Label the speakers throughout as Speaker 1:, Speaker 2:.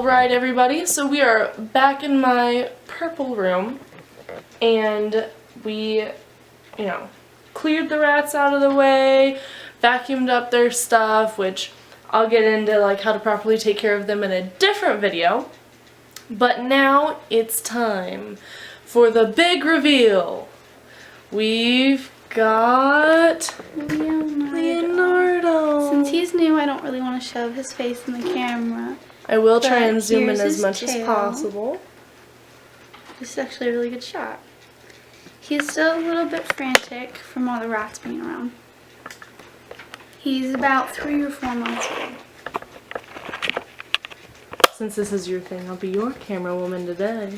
Speaker 1: Alright everybody, so we are back in my purple room, and we, cleared the rats out of the way, vacuumed up their stuff, which I'll get into like how to properly take care of them in a different video. But now it's time for the big reveal. We've got Leonardo.
Speaker 2: Since he's new, I don't really want to shove his face in the camera.
Speaker 1: I will try and zoom in as much as possible.
Speaker 2: This is actually a really good shot. He's still a little bit frantic from all the rats being around. He's about 3 or 4 months old.
Speaker 1: Since this is your thing, I'll be your camera woman today.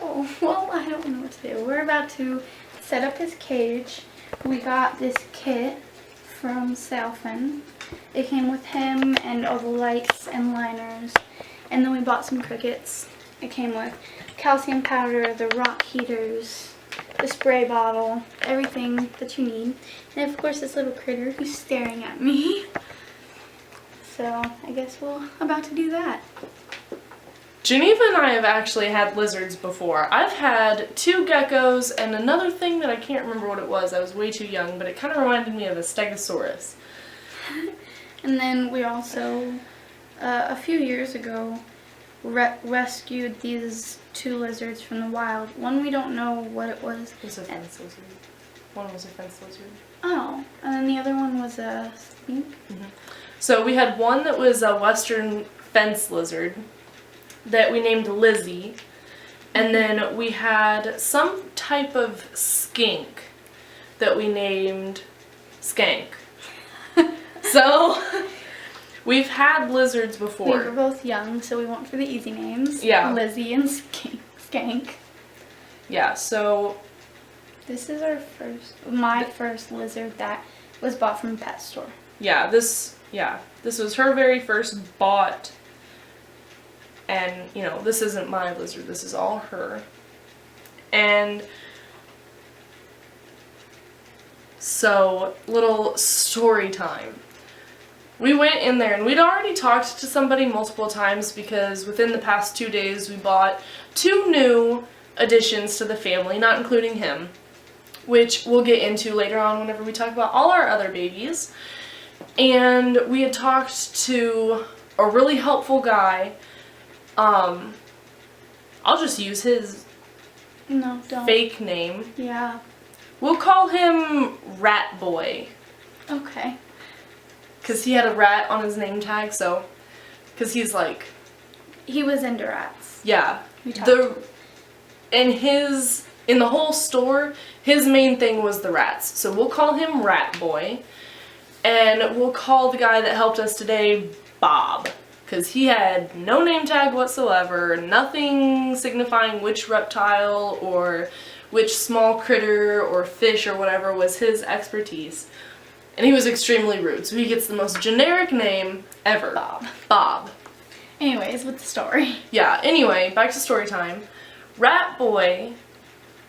Speaker 2: Oh, well, I don't know what to do. We're about to set up his cage. We got this kit from Salfin. It came with him and all the lights and liners. And then we bought some crickets. It came with calcium powder, the rock heaters, the spray bottle, everything that you need. And of course this little critter who's staring at me. So I guess we're about to do that.
Speaker 1: Geneva and I have actually had lizards before. I've had 2 geckos and another thing that I can't remember what it was. I was way too young, but it kind of reminded me of a stegosaurus.
Speaker 2: And then we also, a few years ago, rescued these 2 lizards from the wild. One we don't know what it was.
Speaker 1: It was a fence lizard. One was a fence lizard.
Speaker 2: Oh, and then the other one was a skink.
Speaker 1: Mm-hmm. So we had one that was a western fence lizard that we named Lizzie. And then we had some type of skink that we named Skank. So, we've had lizards before.
Speaker 2: We were both young, so we went for the easy names.
Speaker 1: Yeah.
Speaker 2: Lizzie and Skank.
Speaker 1: Yeah, so...
Speaker 2: This is my first lizard that was bought from a pet store.
Speaker 1: Yeah, this was her very first bought. And, this isn't my lizard, this is all her. And... So, little story time. We went in there and we'd already talked to somebody multiple times because within the past 2 days we bought 2 new additions to the family, not including him, which we'll get into later on whenever we talk about all our other babies. And we had talked to a really helpful guy. I'll just use his fake name.
Speaker 2: Yeah.
Speaker 1: We'll call him Rat Boy.
Speaker 2: Okay.
Speaker 1: Because he had a rat on his name tag, so... Because he's like...
Speaker 2: He was into rats.
Speaker 1: Yeah. In the whole store, his main thing was the rats. So we'll call him Rat Boy. And we'll call the guy that helped us today Bob. Because he had no name tag whatsoever, nothing signifying which reptile or which small critter or fish or whatever was his expertise. And he was extremely rude, so he gets the most generic name ever. Bob.
Speaker 2: Anyways, with the story.
Speaker 1: Yeah, anyway, back to story time. Rat Boy,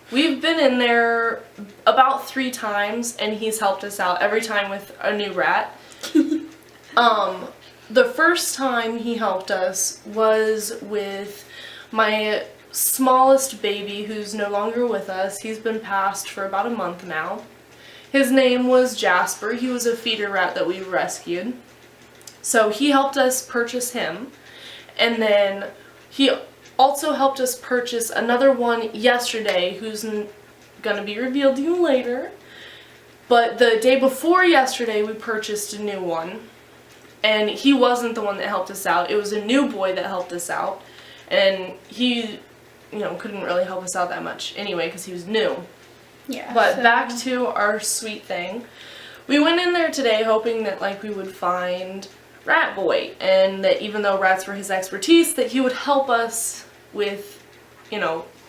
Speaker 1: we've been in there about 3 times, and he's helped us out every time with a new rat. The first time he helped us was with my smallest baby who's no longer with us. He's been passed for about a month now. His name was Jasper. He was a feeder rat that we rescued. So he helped us purchase him. And then he also helped us purchase another one yesterday who's going to be revealed to you later. But the day before yesterday we purchased a new one. And he wasn't the one that helped us out. It was a new boy that helped us out. And he, couldn't really help us out that much anyway because he was new.
Speaker 2: Yeah.
Speaker 1: But back to our sweet thing. We went in there today hoping that we would find Rat Boy, and that even though rats were his expertise, that he would help us with,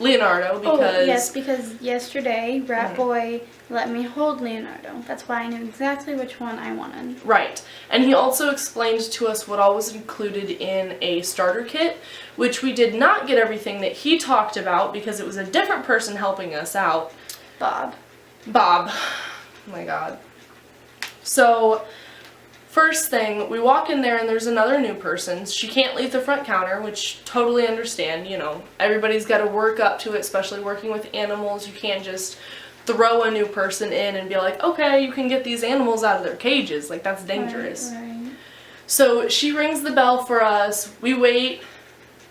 Speaker 1: Leonardo, because...
Speaker 2: because yesterday Rat Boy let me hold Leonardo. That's why I knew exactly which one I wanted.
Speaker 1: Right. And he also explained to us what all was included in a starter kit, which we did not get everything that he talked about because it was a different person helping us out. Bob. Oh my god. So, first thing, we walk in there and there's another new person. She can't leave the front counter, which totally understand, you know. Everybody's got to work up to it, especially working with animals. You can't just throw a new person in and be like, okay, you can get these animals out of their cages. Like, that's dangerous.
Speaker 2: Right.
Speaker 1: So she rings the bell for us. We wait,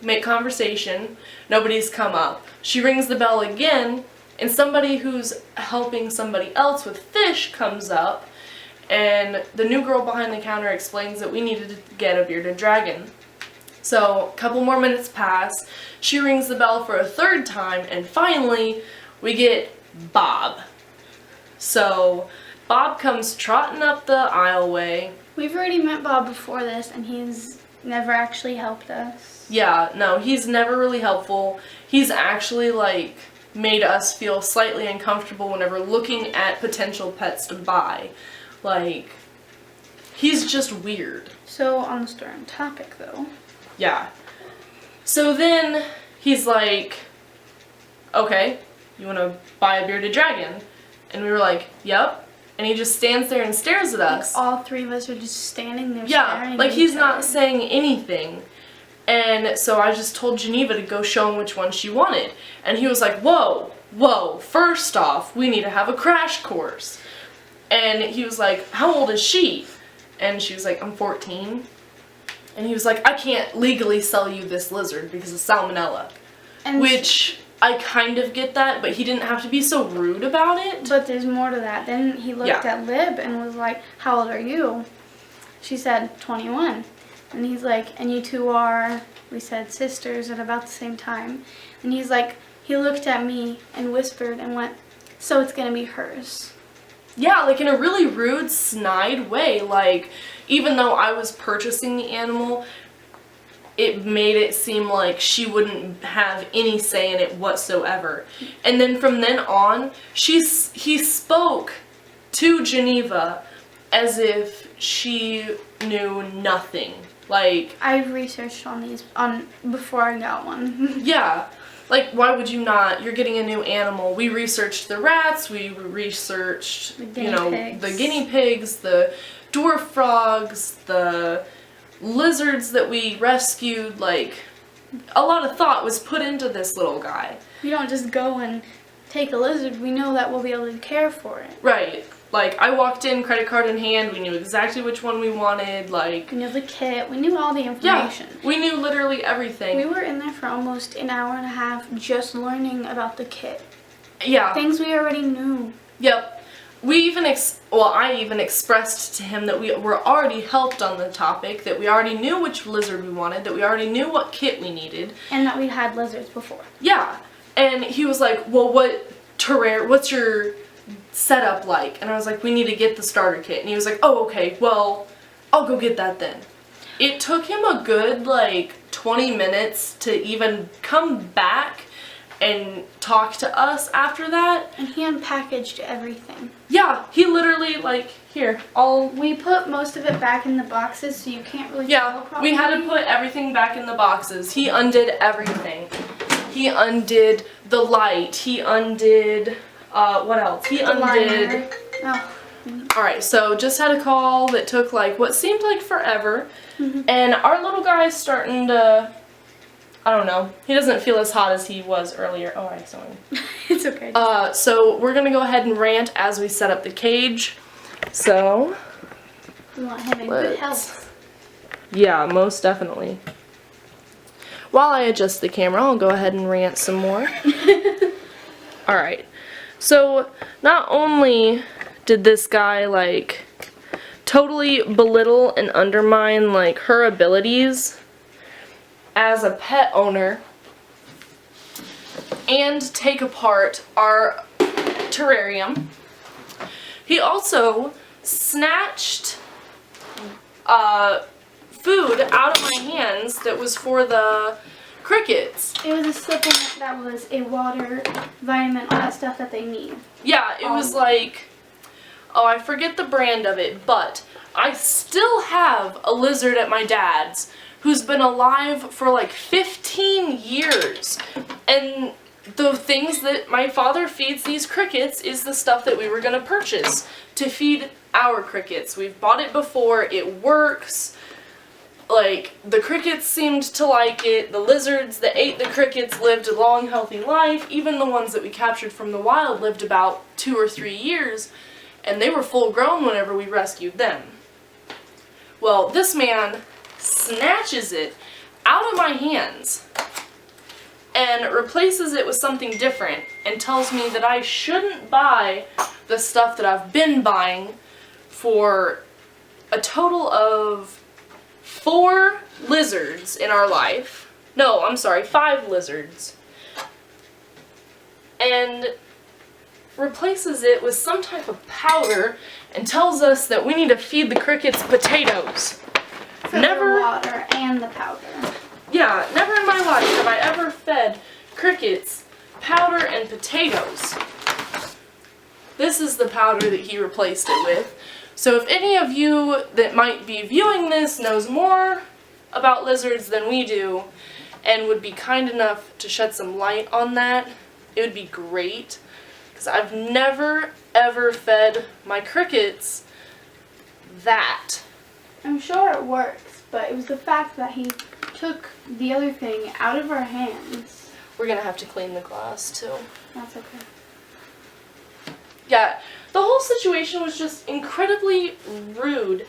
Speaker 1: make conversation. Nobody's come up. She rings the bell again, and somebody who's helping somebody else with fish comes up, and the new girl behind the counter explains that we needed to get a bearded dragon. So a couple more minutes pass. She rings the bell for a third time, and finally we get Bob. So Bob comes trotting up the aisleway.
Speaker 2: We've already met Bob before this, and he's never actually helped us.
Speaker 1: Yeah, no, he's never really helpful. He's actually, like, made us feel slightly uncomfortable whenever looking at potential pets to buy. Like, he's just weird.
Speaker 2: So, on the story on topic, though.
Speaker 1: Yeah. So then he's like, okay, you want to buy a bearded dragon? And we were like, yep. And he just stands there and stares at us.
Speaker 2: Like, all three of us are just standing there
Speaker 1: Yeah,
Speaker 2: staring
Speaker 1: like
Speaker 2: at
Speaker 1: he's
Speaker 2: each
Speaker 1: not
Speaker 2: other.
Speaker 1: saying anything. And so I just told Geneva to go show him which one she wanted. And he was like, whoa, first off, we need to have a crash course. And he was like, how old is she? And she was like, I'm 14. And he was like, I can't legally sell you this lizard because of salmonella.
Speaker 2: And
Speaker 1: Which, I kind of get that, but he didn't have to be so rude about it.
Speaker 2: But there's more to that. Then he looked
Speaker 1: Yeah.
Speaker 2: at Lib and was like, how old are you? She said, 21. And he's like, and you two are, we said, sisters at about the same time. And he's like, he looked at me and whispered and went, so it's going to be hers.
Speaker 1: Yeah, like in a really rude, snide way. Like, even though I was purchasing the animal, it made it seem like she wouldn't have any say in it whatsoever. And then from then on, he spoke to Geneva as if she knew nothing. Like,
Speaker 2: I researched on these before I got one.
Speaker 1: yeah. Like, why would you not? You're getting a new animal. We researched the rats, we researched,
Speaker 2: The guinea pigs.
Speaker 1: the guinea pigs, the dwarf frogs, the lizards that we rescued. Like, a lot of thought was put into this little guy.
Speaker 2: We don't just go and take a lizard. We know that we'll be able to care for it.
Speaker 1: Right. Like, I walked in, credit card in hand, we knew exactly which one we wanted, like...
Speaker 2: We knew the kit. We knew all the
Speaker 1: Yeah,
Speaker 2: information.
Speaker 1: we knew literally everything.
Speaker 2: We were in there for almost an hour and a half just learning about the kit.
Speaker 1: Yeah.
Speaker 2: Things we already knew.
Speaker 1: Yep. We even, I even expressed to him that we were already helped on the topic, that we already knew which lizard we wanted, that we already knew what kit we needed.
Speaker 2: And that we had lizards before.
Speaker 1: Yeah. And he was like, well, what's your setup like? And I was like, we need to get the starter kit. And he was like, oh, okay, well, I'll go get that then. It took him a good, 20 minutes to even come back and talk to us after that.
Speaker 2: And he unpackaged everything.
Speaker 1: Yeah, he literally, here,
Speaker 2: We put most of it back in the boxes so you can't really tell
Speaker 1: yeah,
Speaker 2: probably.
Speaker 1: we had to put everything back in the boxes. He undid everything. He undid the light. He undid, what else? He
Speaker 2: The
Speaker 1: undid...
Speaker 2: liner. Oh.
Speaker 1: Alright, so just had a call that took, what seemed like forever. And our little guy's starting to... I don't know. He doesn't feel as hot as he was earlier. Oh, I saw him.
Speaker 2: It's okay.
Speaker 1: So we're gonna go ahead and rant as we set up the cage. So...
Speaker 2: We want him in good health.
Speaker 1: Yeah, most definitely. While I adjust the camera, I'll go ahead and rant some more. Alright. So, not only did this guy, totally belittle and undermine, her abilities as a pet owner and take apart our terrarium, he also snatched food out of my hands that was for the crickets.
Speaker 2: It was a supplement that was a water, vitamin, all that stuff that they need.
Speaker 1: Yeah, it was oh, I forget the brand of it, but I still have a lizard at my dad's who's been alive for 15 years. And the things that my father feeds these crickets is the stuff that we were going to purchase to feed our crickets. We've bought it before, it works. Like, the crickets seemed to like it. The lizards that ate the crickets lived a long, healthy life. Even the ones that we captured from the wild lived about 2 or 3 years, and they were full grown whenever we rescued them. Well, this man snatches it out of my hands and replaces it with something different and tells me that I shouldn't buy the stuff that I've been buying for a total of 4 lizards in our life. No, I'm sorry, 5 lizards. And replaces it with some type of powder and tells us that we need to feed the crickets potatoes.
Speaker 2: For the water and the powder.
Speaker 1: Yeah, never in my life have I ever fed crickets powder and potatoes. This is the powder that he replaced it with. So if any of you that might be viewing this knows more about lizards than we do and would be kind enough to shed some light on that, it would be great. Because I've never ever fed my crickets that.
Speaker 2: I'm sure it works, but it was the fact that he took the other thing out of our hands.
Speaker 1: We're gonna have to clean the glass too.
Speaker 2: That's okay.
Speaker 1: Yeah, the whole situation was just incredibly rude.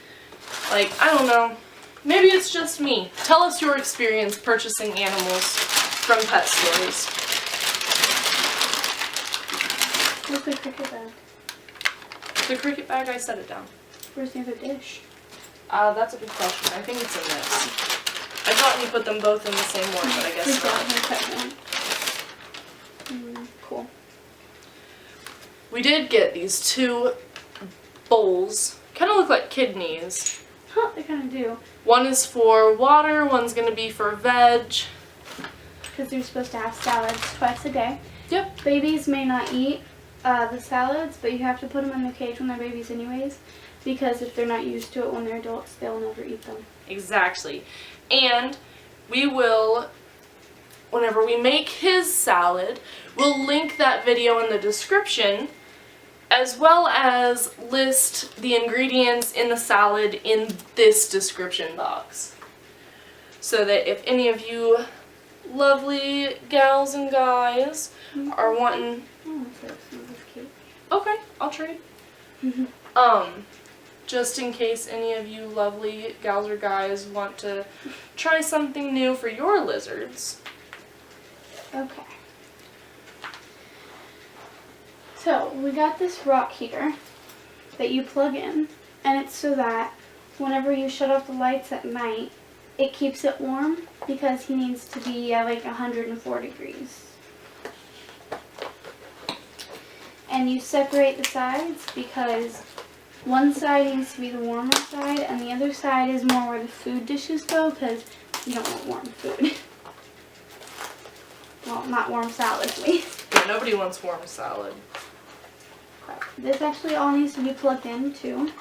Speaker 1: Like, I don't know. Maybe it's just me. Tell us your experience purchasing animals from pet stores.
Speaker 2: Where's the cricket bag?
Speaker 1: The cricket bag, I set it down.
Speaker 2: Where's the other dish?
Speaker 1: That's a good question. I think it's in this. I thought you put them both in the same one, but I guess not.
Speaker 2: Cool.
Speaker 1: We did get these 2 bowls. Kind of look like kidneys.
Speaker 2: Huh, they kind of do.
Speaker 1: One is for water, one's going to be for veg.
Speaker 2: Because they're supposed to have salads twice a day.
Speaker 1: Yep.
Speaker 2: Babies may not eat the salads, but you have to put them in the cage when they're babies anyways. Because if they're not used to it when they're adults, they'll never eat them.
Speaker 1: Exactly. And we will, whenever we make his salad, we'll link that video in the description, as well as list the ingredients in the salad in this description box. So that if any of you lovely gals and guys are wanting... Okay, I'll trade. Just in case any of you lovely gals or guys want to try something new for your lizards.
Speaker 2: Okay. So, we got this rock heater that you plug in, and it's so that whenever you shut off the lights at night, it keeps it warm because he needs to be at like 104 degrees. And you separate the sides because one side needs to be the warmer side and the other side is more where the food dishes go because you don't want warm food. Well, not warm salad, at least.
Speaker 1: Yeah, nobody wants warm salad.
Speaker 2: This actually all needs to be plugged in too.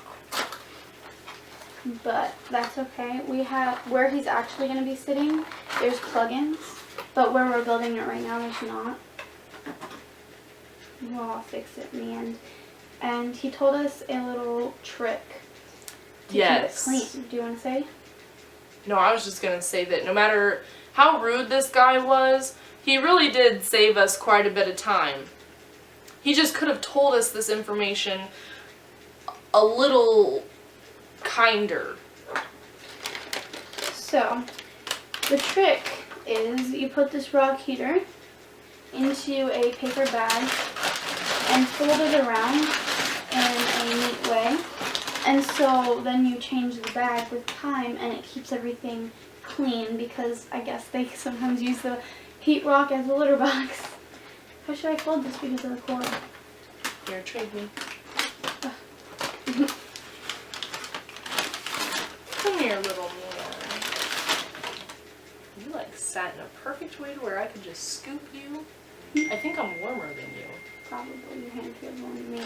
Speaker 2: But that's okay. We have, where he's actually going to be sitting, there's plug-ins. But where we're building it right now, there's not. Well, I'll fix it in the end. And he told us a little trick to keep it clean. Do you want to say?
Speaker 1: No, I was just going to say that no matter how rude this guy was, he really did save us quite a bit of time. He just could have told us this information a little kinder. So, the trick is you put this rock heater into a paper bag and fold it around in a neat way. And so then you change the bag with time and it keeps everything clean because I guess they sometimes use the heat rock as a litter box. How should I fold this because of the cord? Here, trade me. Come here, little man. You like sat in a perfect way to where I could just scoop you. I think I'm warmer than you. Probably. Your hand feels warmer than me.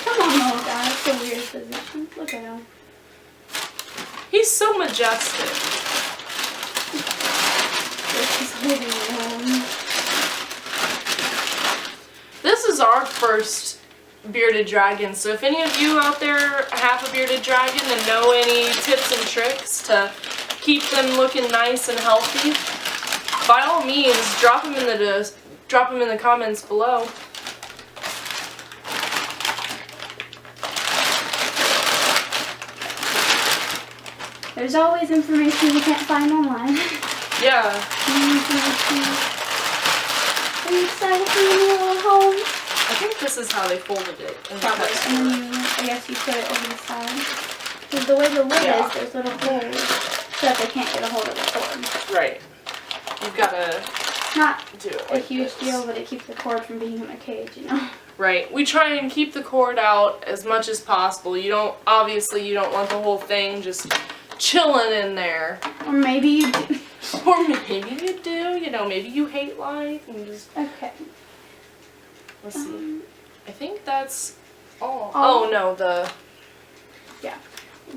Speaker 1: Come on, little guy. It's a weird position. Look at him. He's so majestic. This is living room. This is was our first bearded dragon, so if any of you out there have a bearded dragon and know any tips and tricks to keep them looking nice and healthy, by all means, drop them in the comments below.
Speaker 2: There's always information you can't find online.
Speaker 1: Yeah.
Speaker 2: Are you excited for your new little home?
Speaker 1: I think this is how they folded it.
Speaker 2: Probably. And then I guess you put it over the side. Because the way the lid is, there's little holes so that they can't get a hold of the cord.
Speaker 1: Right. You've got to
Speaker 2: Not
Speaker 1: do it
Speaker 2: a
Speaker 1: like
Speaker 2: huge
Speaker 1: this.
Speaker 2: deal, but it keeps the cord from being in a cage, you know?
Speaker 1: Right. We try and keep the cord out as much as possible. Obviously you don't want the whole thing just chilling in there.
Speaker 2: Or maybe you do.
Speaker 1: Or maybe you do, maybe you hate life and just...
Speaker 2: Okay.
Speaker 1: Let's see. I think that's all.
Speaker 2: All?
Speaker 1: Oh, no,
Speaker 2: Yeah.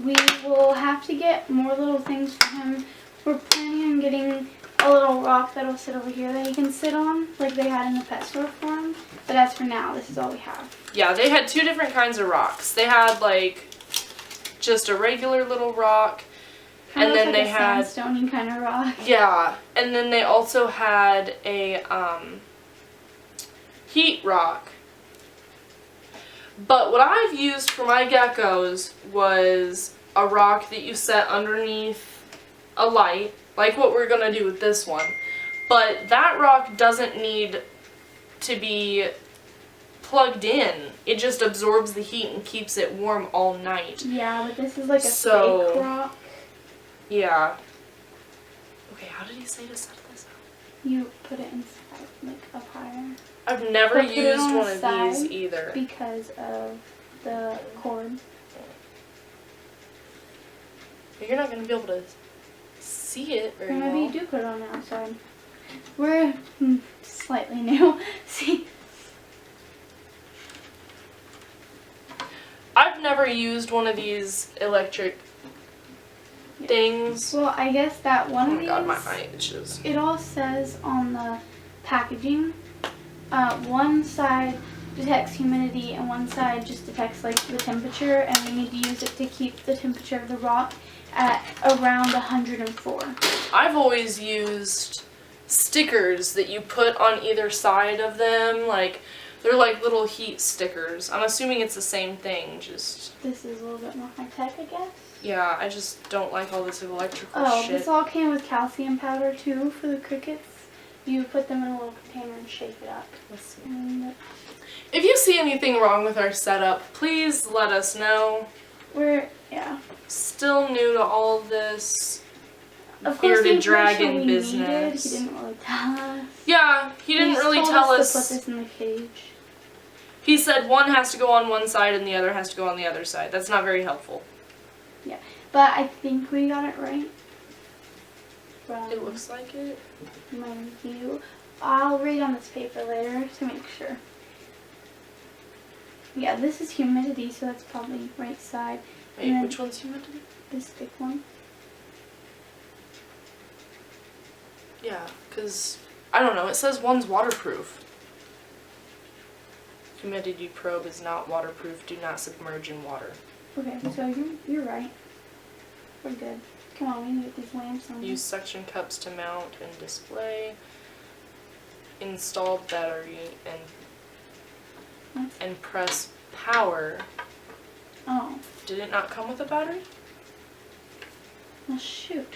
Speaker 2: We will have to get more little things for him. We're planning on getting a little rock that'll sit over here that he can sit on, like they had in the pet store for him. But as for now, this is all we have.
Speaker 1: Yeah, they had 2 different kinds of rocks. They had, like, just a regular little rock.
Speaker 2: Kind
Speaker 1: And
Speaker 2: of
Speaker 1: then
Speaker 2: like
Speaker 1: they
Speaker 2: a
Speaker 1: had...
Speaker 2: sandstone-y kind of rock.
Speaker 1: Yeah, and then they also had a heat rock. But what I've used for my geckos was a rock that you set underneath a light, like what we're going to do with this one. But that rock doesn't need to be plugged in. It just absorbs the heat and keeps it warm all night.
Speaker 2: Yeah, but this is like a fake rock.
Speaker 1: Yeah. Okay, how did he say to set this up?
Speaker 2: You put it inside, like up higher.
Speaker 1: I've never
Speaker 2: But put it
Speaker 1: used
Speaker 2: on
Speaker 1: one
Speaker 2: the
Speaker 1: of
Speaker 2: side
Speaker 1: these either.
Speaker 2: Because of the cord.
Speaker 1: You're not going to be able to see it very
Speaker 2: Or maybe
Speaker 1: well.
Speaker 2: you do put it on the outside. We're slightly new. See?
Speaker 1: I've never used one of these electric things.
Speaker 2: Well, I guess that one
Speaker 1: Oh
Speaker 2: of
Speaker 1: my
Speaker 2: these,
Speaker 1: god, my eye itches.
Speaker 2: it all says on the packaging, one side detects humidity and one side just detects like the temperature, and we need to use it to keep the temperature of the rock at around 104.
Speaker 1: I've always used stickers that you put on either side of them, like they're like little heat stickers. I'm assuming it's the same thing, just...
Speaker 2: This is a little bit more high tech, I guess.
Speaker 1: Yeah, I just don't like all this electrical
Speaker 2: Oh,
Speaker 1: shit.
Speaker 2: this all came with calcium powder too for the crickets. You put them in a little container and shake it up.
Speaker 1: Let's see.
Speaker 2: And
Speaker 1: If you see anything wrong with our setup, please let us know.
Speaker 2: yeah.
Speaker 1: Still new to all of this
Speaker 2: Of course, the
Speaker 1: bearded
Speaker 2: information
Speaker 1: dragon
Speaker 2: we
Speaker 1: business.
Speaker 2: needed, he didn't really tell us.
Speaker 1: Yeah, he didn't
Speaker 2: just
Speaker 1: really
Speaker 2: told
Speaker 1: tell
Speaker 2: us
Speaker 1: us.
Speaker 2: to put this in the cage.
Speaker 1: He said one has to go on one side and the other has to go on the other side. That's not very helpful.
Speaker 2: Yeah, but I think we got it right. From
Speaker 1: It looks like it.
Speaker 2: my review. I'll read on this paper later to make sure. Yeah, this is humidity, so that's probably right side.
Speaker 1: Wait,
Speaker 2: And then
Speaker 1: which one's humidity?
Speaker 2: this thick one.
Speaker 1: Yeah, because, I don't know, it says one's waterproof. Humidity probe is not waterproof. Do not submerge in water.
Speaker 2: Okay, so you're right. We're good. Come on, we can get these lamps on.
Speaker 1: Use suction cups to mount and display. Install battery
Speaker 2: What?
Speaker 1: and press power.
Speaker 2: Oh,
Speaker 1: Did it not come with a battery?
Speaker 2: well shoot.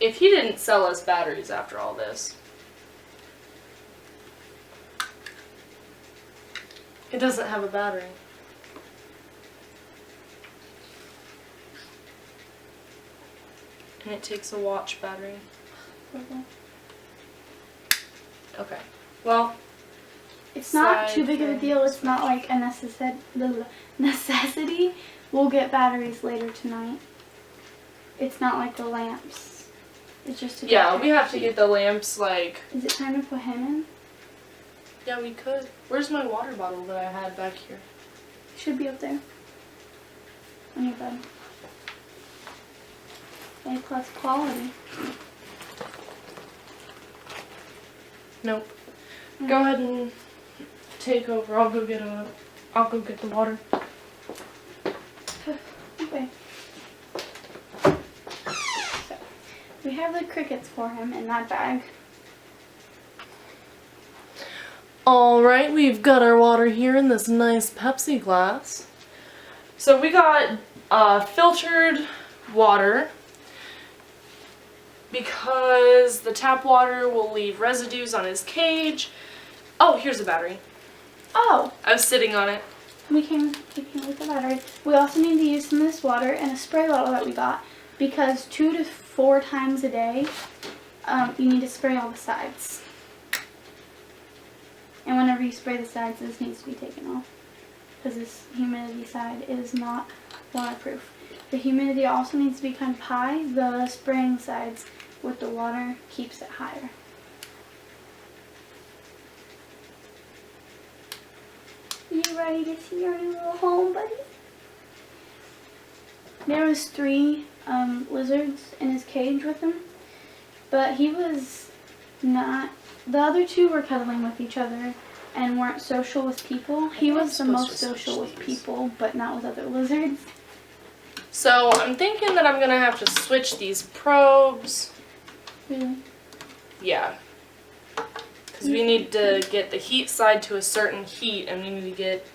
Speaker 1: If he didn't sell us batteries after all this. It doesn't have a battery. And it takes a watch battery.
Speaker 2: Okay.
Speaker 1: Okay. Well,
Speaker 2: It's not
Speaker 1: Side
Speaker 2: too big of a
Speaker 1: thing.
Speaker 2: deal. It's not like a necessity. We'll get batteries later tonight. It's not like the lamps. It's just a
Speaker 1: yeah, we have to get the lamps, like...
Speaker 2: Is it time to put him in?
Speaker 1: Yeah, we could. Where's my water bottle that I had back here?
Speaker 2: Should be up there. On your bed. A+ quality.
Speaker 1: Nope. Go ahead and take over. I'll go get the water.
Speaker 2: Okay. So, we have the crickets for him in that bag.
Speaker 1: Alright, we've got our water here in this nice Pepsi glass. So we got filtered water because the tap water will leave residues on his cage. Oh, here's a battery.
Speaker 2: Oh!
Speaker 1: I was sitting on it.
Speaker 2: We came with the battery. We also need to use some of this water in a spray bottle that we got because 2 to 4 times a day you need to spray all the sides. And whenever you spray the sides, this needs to be taken off because this humidity side is not waterproof. The humidity also needs to be kind of high. The spraying sides with the water keeps it higher. You ready to see your new little home, buddy? There was 3 lizards in his cage with him, but he was not. The other 2 were cuddling with each other and weren't social with people. He was the most social with people, but not with other lizards.
Speaker 1: So I'm thinking that I'm going to have to switch these probes.
Speaker 2: Really?
Speaker 1: Yeah. Because we need to get the heat side to a certain heat, and we need to get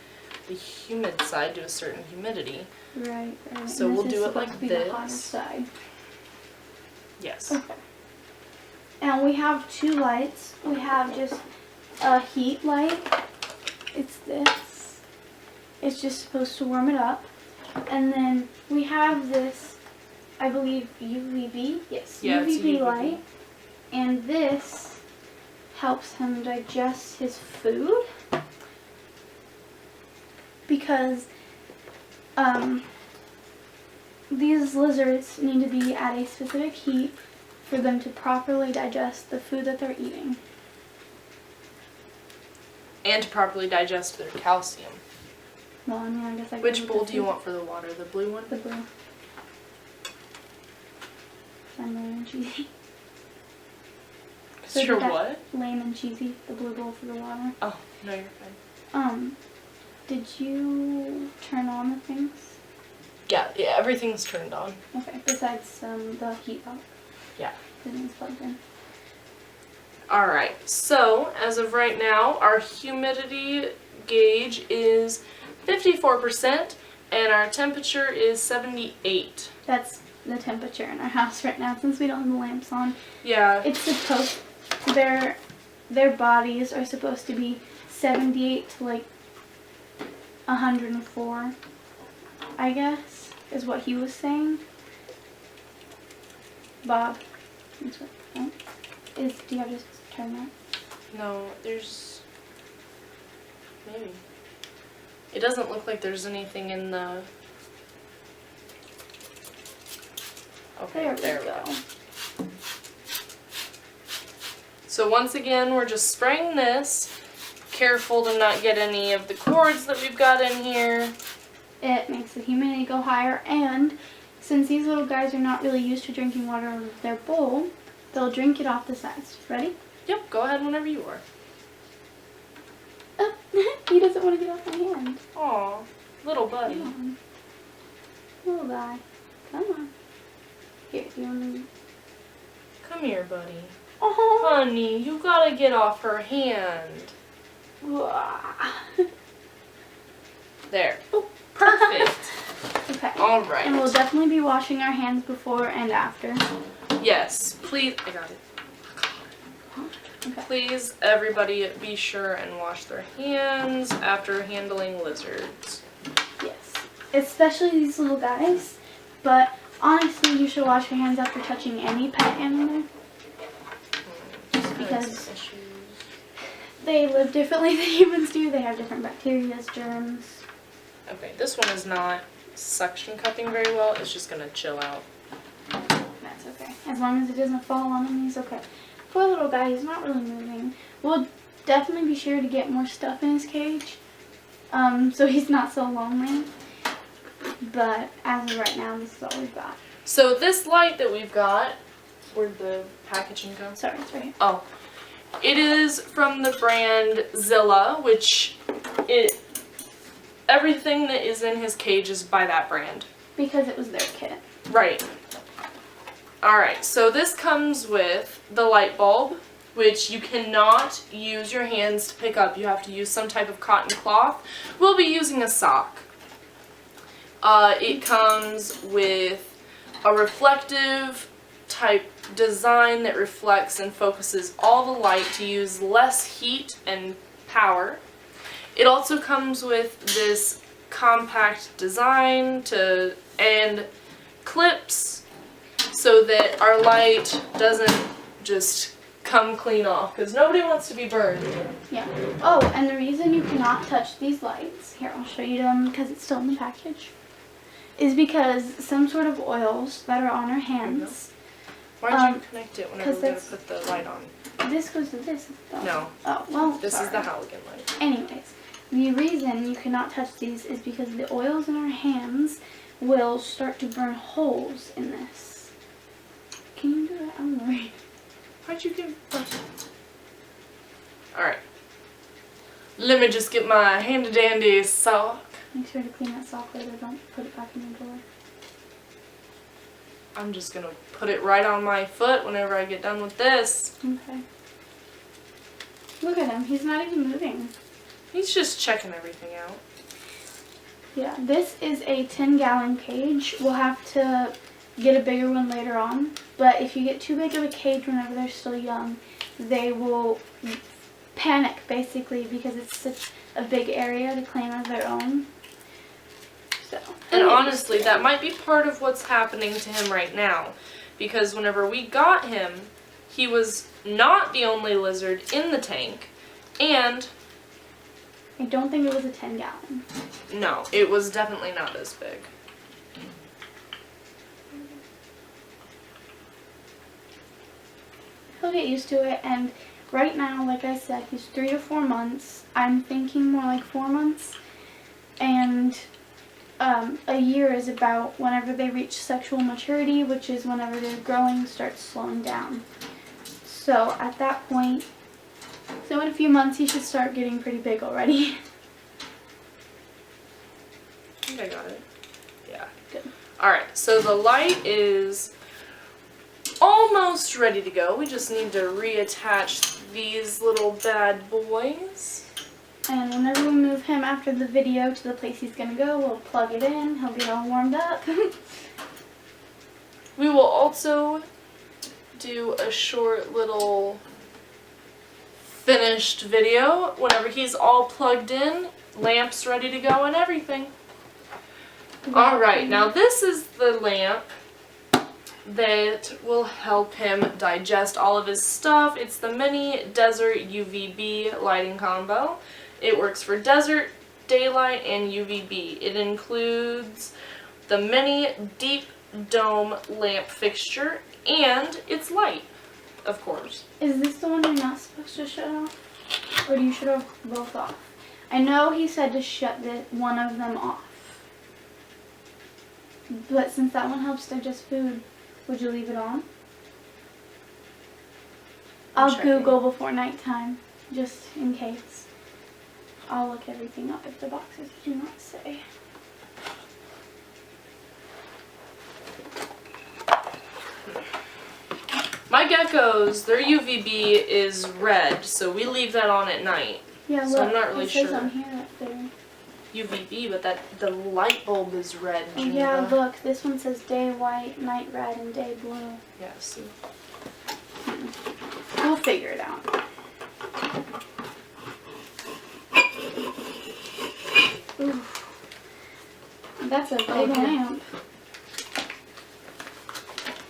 Speaker 1: the humid side to a certain humidity.
Speaker 2: Right.
Speaker 1: So we'll do it like this.
Speaker 2: The hotter side.
Speaker 1: Yes.
Speaker 2: Okay. And we have 2 lights. We have just a heat light. It's this. It's just supposed to warm it up. And then we have this, I believe, UVB. Yes,
Speaker 1: yeah,
Speaker 2: UVB
Speaker 1: UVB
Speaker 2: light. And this helps him digest his food. Because these lizards need to be at a specific heat for them to properly digest the food that they're eating.
Speaker 1: And to properly digest their calcium.
Speaker 2: Well, I mean, I guess I
Speaker 1: Which bowl do you want for the water? The blue one?
Speaker 2: The blue. I'm lame and cheesy.
Speaker 1: So you're what?
Speaker 2: Lame and cheesy, the blue bowl for the water.
Speaker 1: Oh, no, you're fine.
Speaker 2: Did you turn on the things?
Speaker 1: Yeah, everything's turned on.
Speaker 2: Okay, besides the heat pump.
Speaker 1: Yeah.
Speaker 2: Everything's plugged in.
Speaker 1: Alright, so as of right now, our humidity gauge is 54% and our temperature is 78.
Speaker 2: That's the temperature in our house right now since we don't have the lamps on.
Speaker 1: Yeah.
Speaker 2: It's supposed, their bodies are supposed to be 78 to like 104, I guess, is what he was saying. Bob, that's what, no? Do you have to turn that?
Speaker 1: No, there's... maybe. It doesn't look like there's anything in the... Okay, there we go. So once again, we're just spraying this. Careful to not get any of the cords that we've got in here.
Speaker 2: It makes the humidity go higher, and since these little guys are not really used to drinking water out of their bowl, they'll drink it off the sides. Ready?
Speaker 1: Yep, go ahead whenever you are.
Speaker 2: Oh, he doesn't want to get off my hand.
Speaker 1: Aw, little buddy.
Speaker 2: Come on. Little guy. Come on. Here, you want to...
Speaker 1: Come here, buddy.
Speaker 2: Oh.
Speaker 1: Honey, you gotta get off her hand. There.
Speaker 2: Oh.
Speaker 1: Perfect.
Speaker 2: Okay.
Speaker 1: Alright.
Speaker 2: And we'll definitely be washing our hands before and after.
Speaker 1: Yes, please. I got it.
Speaker 2: Okay.
Speaker 1: Please, everybody, be sure and wash their hands after handling lizards.
Speaker 2: Yes. Especially these little guys. But honestly, you should wash your hands after touching any pet animal. Just because they live differently than humans do. They have different bacteria, germs.
Speaker 1: Okay, this one is not suction cupping very well. It's just gonna chill out.
Speaker 2: That's okay. As long as it doesn't fall on him, he's okay. Poor little guy, he's not really moving. We'll definitely be sure to get more stuff in his cage, so he's not so lonely. But as of right now, this is all we've got.
Speaker 1: So this light that we've got, where'd the packaging go?
Speaker 2: Sorry, it's right here.
Speaker 1: Oh. It is from the brand Zilla, which everything that is in his cage is by that brand.
Speaker 2: Because it was their kit.
Speaker 1: Right. Alright, so this comes with the light bulb, which you cannot use your hands to pick up. You have to use some type of cotton cloth. We'll be using a sock. It comes with a reflective type design that reflects and focuses all the light to use less heat and power. It also comes with this compact design and clips so that our light doesn't just come clean off, because nobody wants to be burned.
Speaker 2: Yeah. Oh, and the reason you cannot touch these lights, here I'll show you them because it's still in the package, is because some sort of oils that are on our hands.
Speaker 1: Why did you connect it whenever we're going to put the light on?
Speaker 2: This goes to this though.
Speaker 1: No.
Speaker 2: Oh, well,
Speaker 1: This
Speaker 2: sorry.
Speaker 1: is the halogen light.
Speaker 2: Anyways, the reason you cannot touch these is because the oils in our hands will start to burn holes in this. Can you do that? I'm worried.
Speaker 1: Why'd you give... Alright. Let me just get my handy dandy sock.
Speaker 2: Make sure to clean that sock later. Don't put it back in your drawer.
Speaker 1: I'm just going to put it right on my foot whenever I get done with this.
Speaker 2: Okay. Look at him. He's not even moving.
Speaker 1: He's just checking everything out.
Speaker 2: Yeah, this is a 10-gallon cage. We'll have to get a bigger one later on. But if you get too big of a cage whenever they're still young, they will panic, basically, because it's such a big area to claim as their own. So,
Speaker 1: and honestly, that might be part of what's happening to him right now. Because whenever we got him, he was not the only lizard in the tank. And...
Speaker 2: I don't think it was a 10-gallon.
Speaker 1: no, it was definitely not as big.
Speaker 2: He'll get used to it, and right now, like I said, he's 3 to 4 months. I'm thinking more like 4 months. And a year is about whenever they reach sexual maturity, which is whenever their growing starts slowing down. So at that point, so in a few months, he should start getting pretty big already.
Speaker 1: I think I got it. Yeah.
Speaker 2: Good.
Speaker 1: Alright, so the light is almost ready to go. We just need to reattach these little bad boys.
Speaker 2: And whenever we move him after the video to the place he's going to go, we'll plug it in. He'll get all warmed up.
Speaker 1: We will also do a short little finished video whenever he's all plugged in, lamps ready to go and everything. Alright, now this is the lamp that will help him digest all of his stuff. It's the Mini Desert UVB lighting combo. It works for desert, daylight, and UVB. It includes the Mini Deep Dome lamp fixture, and it's light, of course.
Speaker 2: Is this the one you're not supposed to shut off? Or do you shut off both off? I know he said to shut one of them off. But since that one helps digest food, would you leave it on? I'll Google before nighttime, just in case. I'll look everything up if the boxes do not say.
Speaker 1: My geckos, their UVB is red, so we leave that on at night.
Speaker 2: Yeah,
Speaker 1: so
Speaker 2: look,
Speaker 1: I'm not really
Speaker 2: it says
Speaker 1: sure.
Speaker 2: on here that they're...
Speaker 1: UVB, but the light bulb is red.
Speaker 2: Oh, yeah, look, this one says day white, night red, and day blue.
Speaker 1: Yeah, see.
Speaker 2: We'll figure it out. Ooh. That's a big lamp.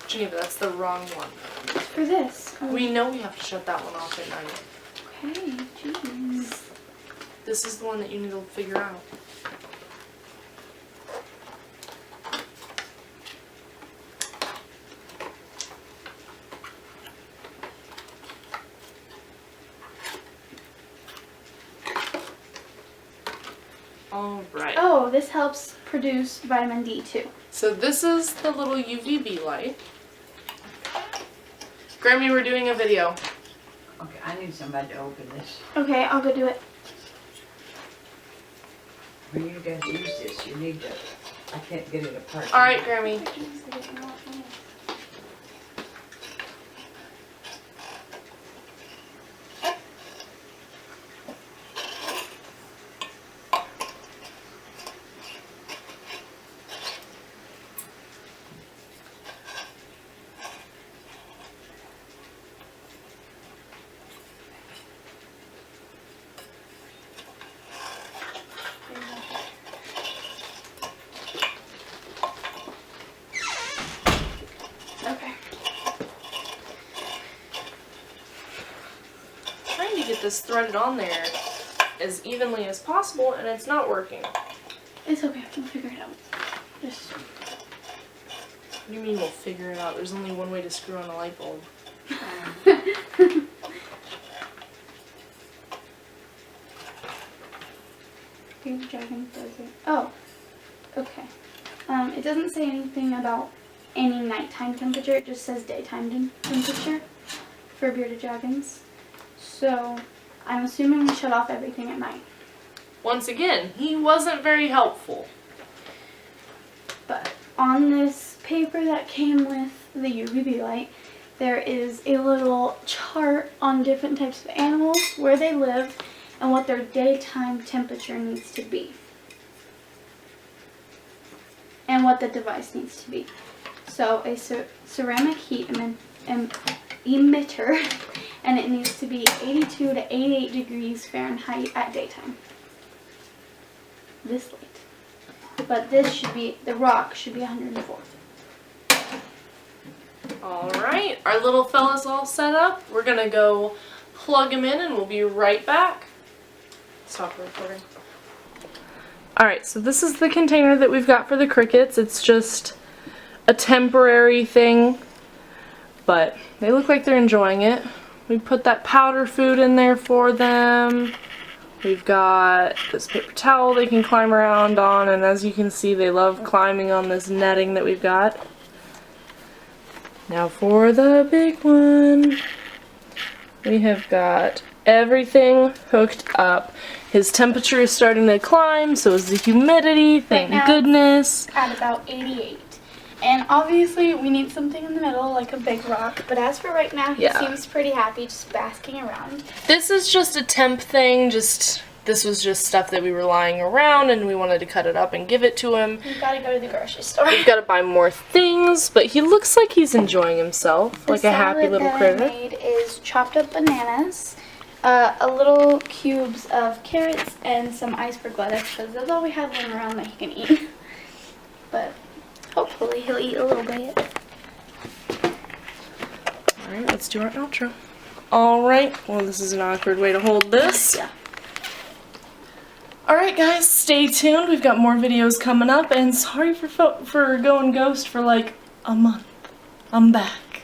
Speaker 1: Geneva, that's the wrong one.
Speaker 2: For this. Oh.
Speaker 1: We know we have to shut that one off at night.
Speaker 2: Okay, jeez.
Speaker 1: This is the one that you need to figure out. Alright.
Speaker 2: Oh, this helps produce vitamin D too.
Speaker 1: So this is the little UVB light. Grammy, we're doing a video.
Speaker 3: Okay, I need somebody to open this.
Speaker 2: Okay, I'll go do it.
Speaker 3: When you guys use this, you need to, I can't get it apart.
Speaker 1: Alright, Grammy.
Speaker 2: Okay.
Speaker 1: Trying to get this threaded on there as evenly as possible, and it's not working.
Speaker 2: It's okay, we'll figure it out. Just
Speaker 1: What do you mean we'll figure it out? There's only one way to screw on a light bulb.
Speaker 2: Beardie dragon desert. Oh, okay. It doesn't say anything about any nighttime temperature. It just says daytime temperature for bearded dragons. So I'm assuming we shut off everything at night.
Speaker 1: Once again, he wasn't very helpful.
Speaker 2: But on this paper that came with the UVB light, there is a little chart on different types of animals, where they live, and what their daytime temperature needs to be. And what the device needs to be. So a ceramic heat emitter, and it needs to be 82 to 88 degrees Fahrenheit at daytime. This light. But this should be, the rock should be 104.
Speaker 1: Alright, our little fella's all set up. We're gonna go plug him in and we'll be right back. Stop recording. Alright, so this is the container that we've got for the crickets. It's just a temporary thing, but they look like they're enjoying it. We put that powder food in there for them. We've got this paper towel they can climb around on, and as you can see, they love climbing on this netting that we've got. Now for the big one. We have got everything hooked up. His temperature is starting to climb, so is the humidity, thank goodness.
Speaker 2: At about 88. And obviously we need something in the middle, like a big rock. But as for right now, he seems pretty happy just basking around.
Speaker 1: This is just a temp thing, this was just stuff that we were lying around and we wanted to cut it up and give it to him.
Speaker 2: We've got to go to the grocery store.
Speaker 1: We've got to buy more things, but he looks like he's enjoying himself, like a happy little critter.
Speaker 2: The salad that I made is chopped up bananas, a little cubes of carrots, and some iceberg lettuce, because that's all we have laying around that he can eat. But hopefully he'll eat a little bit.
Speaker 1: Alright, let's do our outro. Alright, well this is an awkward way to hold this.
Speaker 2: Yeah.
Speaker 1: Alright guys, stay tuned. We've got more videos coming up, and sorry for going ghost for like a month. I'm back.